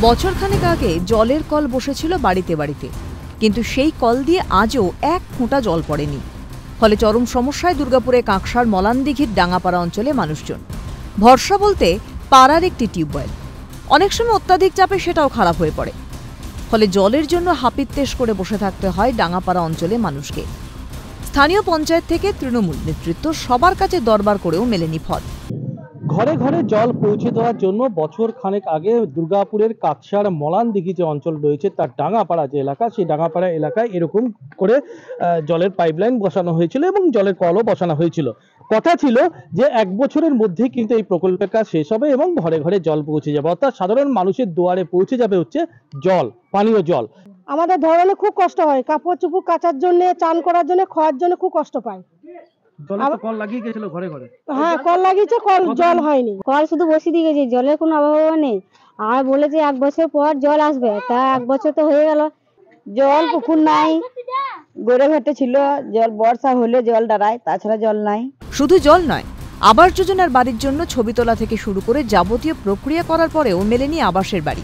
বছরখানেক আগে জলের কল বসেছিল বাড়িতে বাড়িতে, কিন্তু সেই কল দিয়ে আজও এক ফোঁটা জল পড়েনি। ফলে চরম সমস্যায় দুর্গাপুরে কাঁকসার মলানদিঘির ডাঙ্গাপাড়া অঞ্চলে মানুষজন। ভরসা বলতে পাড়ার একটি টিউবওয়েল, অনেক সময় অত্যাধিক চাপে সেটাও খারাপ হয়ে পড়ে। ফলে জলের জন্য হাপিত্যেশ করে বসে থাকতে হয় ডাঙ্গাপাড়া অঞ্চলে মানুষকে। স্থানীয় পঞ্চায়েত থেকে তৃণমূল নেতৃত্ব সবার কাছে দরবার করেও মেলেনি ফল। ঘরে ঘরে জল পৌঁছে দেওয়ার জন্য বছর খানেক আগে দুর্গাপুরের কাকসার মলানদিঘি যে অঞ্চল রয়েছে তার ডাঙ্গাপাড়া যে এলাকা, সেই ডাঙ্গাপাড়া এলাকায় এরকম করে জলের পাইপলাইন বসানো হয়েছিল এবং জলের কলও বসানো হয়েছিল। কথা ছিল যে 1 বছরের মধ্যে কিন্তু এই প্রকল্পের কাজ শেষ হবে এবং ঘরে ঘরে জল পৌঁছে যাবে, অর্থাৎ সাধারণ মানুষের দুয়ারে পৌঁছে যাবে হচ্ছে জল, পানীয় জল। আমাদের ধরনে খুব কষ্ট হয়, কাপড় চোপড় কাচার জন্য, চান করার জন্য, খাওয়ার জন্য খুব কষ্ট পাই। কল লাগিয়ে গেছিল ঘরে ঘরে? হ্যাঁ, কল লাগিয়েছে, কল জল হয়নি। কল শুধু বসিয়ে দিয়ে গেছে, জলের কোনো অভাব নেই। আর বলেছে 1 বছর পর জল আসবে, তা 1 বছর তো হয়ে গেল, জল পুকুর নাই, গড়ে ঘাটে ছিল, জল বর্ষা হলে জল দাঁড়ায়, তাছাড়া জল নাই। শুধু জল নয়, আবাস যোজনার বাড়ির জন্য ছবি তোলা থেকে শুরু করে যাবতীয় প্রক্রিয়া করার পরেও মেলেনি আবাসের বাড়ি,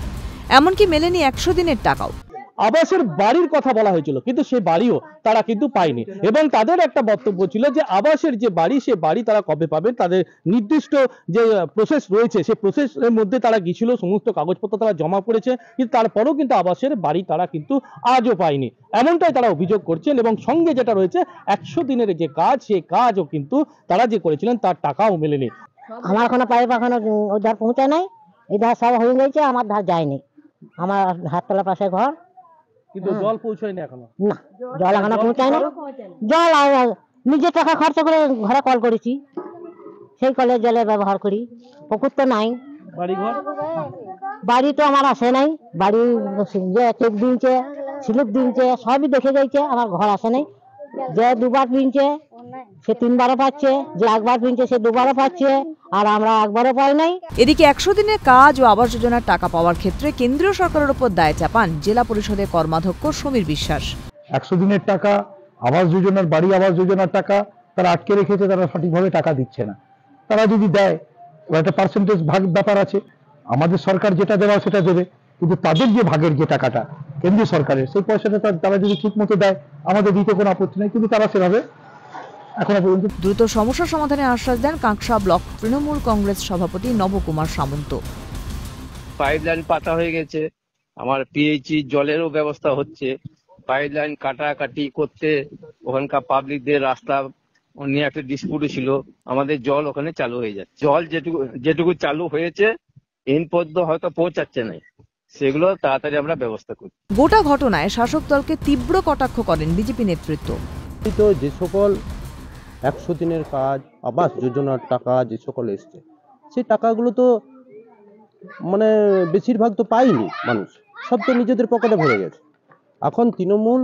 এমনকি মেলেনি 100 দিনের টাকাও। আবাসের বাড়ির কথা বলা হয়েছিল, কিন্তু সেই বাড়িও তারা কিন্তু পায়নি এবং তাদের একটা বক্তব্য ছিল যে আবাসের যে বাড়ি, সে বাড়ি তারা কবে পাবেন, তাদের নির্দিষ্ট যে প্রসেস রয়েছে সেই প্রসেসের মধ্যে তারা গিয়েছিল, সমস্ত কাগজপত্র তারা জমা করেছে, কিন্তু তারপরেও কিন্তু আবাসের বাড়ি তারা কিন্তু আজও পায়নি, এমনটাই তারা অভিযোগ করছেন। এবং সঙ্গে যেটা রয়েছে 100 দিনের যে কাজ, সেই কাজও কিন্তু তারা যে করেছিলেন তার টাকাও মেলেনি। আমার এখনো পাইপ এখনো ওই ধার পৌঁছায় নাই, এই ধার সব হয়ে গেছে, আমার ধার যায়নি। আমার হাততলা পাশে ঘর, কিন্তু জল পৌঁছায়নি এখনো। না, জল এখনো পৌঁছায় না। জল নিজের টাকা খরচ করে ঘরে কল করেছি, সেই কলের জলে ব্যবহার করি। পুকুর তো নাই, বাড়ি তো আমার আসে নাই। বাড়ি যে চেক দিনছে, স্লিপ দিনছে, সবই দেখে যাইছে, আমার ঘর আসে নাই। যে 2বার কিনছে সে 3বারও পাচ্ছে, যে 1বার কিনছে সে 2বারও পাচ্ছে, আর আমরা 1বারও পাই নাই। এদিকে 100 দিনের কাজ ও আবাস যোজনার টাকা পাওয়ার ক্ষেত্রে কেন্দ্রীয় সরকারের উপর দায় চাপান জেলা পরিষদের কর্মাধ্যক্ষ সমীর বিশ্বাস। 100 দিনের টাকা, আবাস যোজনার বাড়ি আবাস যোজনার টাকা তারা আটকে রেখেছে, তারা সঠিকভাবে টাকা দিচ্ছে না। তারা যদি দেয়, একটা পার্সেন্টেজ ভাগ ব্যাপার আছে, আমাদের সরকার যেটা দেওয়া সেটা দেবে, কিন্তু তাদের যে ভাগের যে টাকাটা কেন্দ্রীয় সরকারের, সেই পয়সাটা তারা যদি ঠিক মতো দেয় আমাদের দিতে কোনো আপত্তি নেই, কিন্তু তারা সেভাবে এখনো পর্যন্ত। দ্রুত সমস্যা সমাধানের আশ্বাস দেন কাঁকসা ব্লক তৃণমূল কংগ্রেস সভাপতি নবকুমার সামন্ত। পাইপলাইন পাতা হয়ে গেছে, আমার পিএইচই জলেরও ব্যবস্থা হচ্ছে, পাইপলাইন কাটাকাটি করতে ওখানকার পাবলিকদের রাস্তা নিয়ে একটা ডিসপুট ছিল, আমাদের জল ওখানে চালু হয়ে যাচ্ছে। জল যেটুকু চালু হয়েছে এন পর্যন্ত হয়তো পৌঁছাচ্ছে না, সেগুলো তাড়াতাড়ি আমরা ব্যবস্থা করি। গোটা ঘটনায় শাসক দলকে তীব্র কটাক্ষ করেন বিজেপি নেতৃত্ব। তো যে সকল 100 দিনের কাজ, আবাস যোজনার টাকা যে সকল এসছে, সেই টাকাগুলো তো মানে বেশিরভাগ তো পায়নি মানুষ, সব তো নিজেদের পকেটে ভরে গেছে। এখন তৃণমূল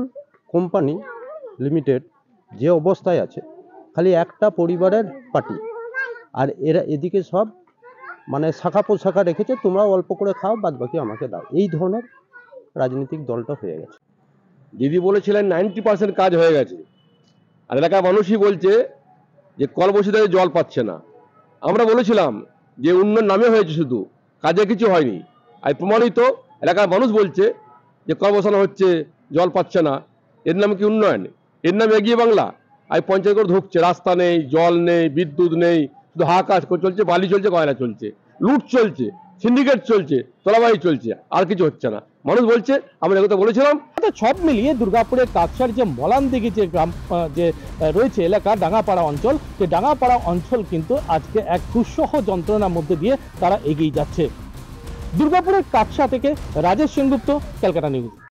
কোম্পানি লিমিটেড যে অবস্থায় আছে, খালি একটা পরিবারের পার্টি, আর এরা এদিকে সব মানে শাখা পোশাখা রেখেছে, তোমরা অল্প করে খাও, বাদ বাকি আমাকে দাও, এই ধরনের রাজনৈতিক দলটা হয়ে গেছে। দিদি বলেছিলেন 90% কাজ হয়ে গেছে, আর এলাকার মানুষই বলছে যে কল বসিয়ে দিয়ে জল পাচ্ছে না। আমরা বলেছিলাম যে উন্নয়ন নামে হয়েছে, শুধু কাজে কিছু হয়নি। আর প্রমাণিত এলাকার মানুষ বলছে যে কল বসানো হচ্ছে, জল পাচ্ছে না, এর নামে কি উন্নয়ন? এর নামে এগিয়ে বাংলা। আর পঞ্চায়েত করে ঢুকছে, রাস্তা নেই, জল নেই, বিদ্যুৎ নেই, শুধু হাহাকার চলছে, বালি চলছে, কয়লা চলছে, লুট চলছে, সিন্ডিকেট চলছে, তোলাবাড়ি চলছে, আর কিছু হচ্ছে না। মানুষ বলছে আমরা একথা বলেছিলাম। সব মিলিয়ে দুর্গাপুরের কাকসার যে মলানদিঘি যে গ্রাম যে রয়েছে এলাকা, ডাঙ্গাপাড়া অঞ্চল, সেই ডাঙ্গাপাড়া অঞ্চল কিন্তু আজকে এক দুঃসহ যন্ত্রণার মধ্যে দিয়ে তারা এগিয়ে যাচ্ছে। দুর্গাপুরের কাকসা থেকে রাজেশ সেনগুপ্ত, ক্যালকাটা নিউজ।